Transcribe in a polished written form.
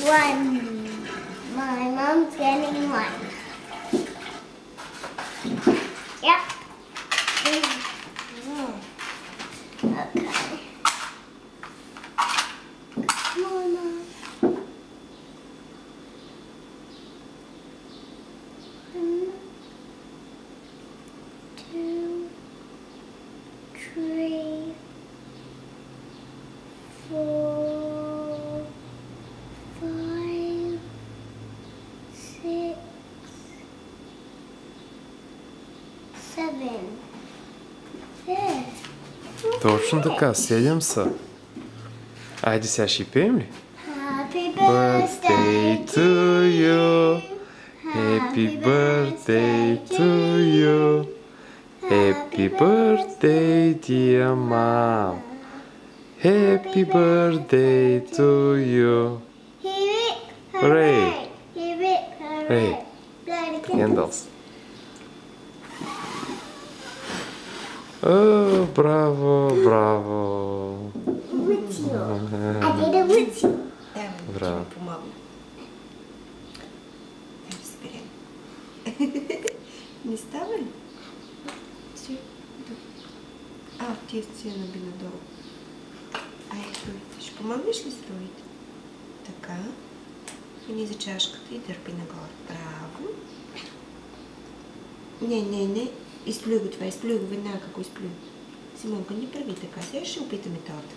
One. My mom's getting one. Yep. Okay. Come on, Mom. 1, 2, 3, 4, 5, 6, 7. There. Точно така, 7 са. Айде сега ще пеем ли? Happy Birthday to you. Happy birthday to you. Happy birthday, dear mom. Happy birthday to you. Hooray. Hooray. Candles. Oh, bravo, bravo. I did it with you. Браво. Ще ми помогна. Да разберем. Не става ли? Тия си я наби надолу. Строите. Ще помогнеш ли строите? Така. Мини за чашката и дърпи нагоре. Браво. Не. Изплюй го това. Изплюй го веднага, ако изплюй. Симонка, не прави така. Сега ще опитаме торта.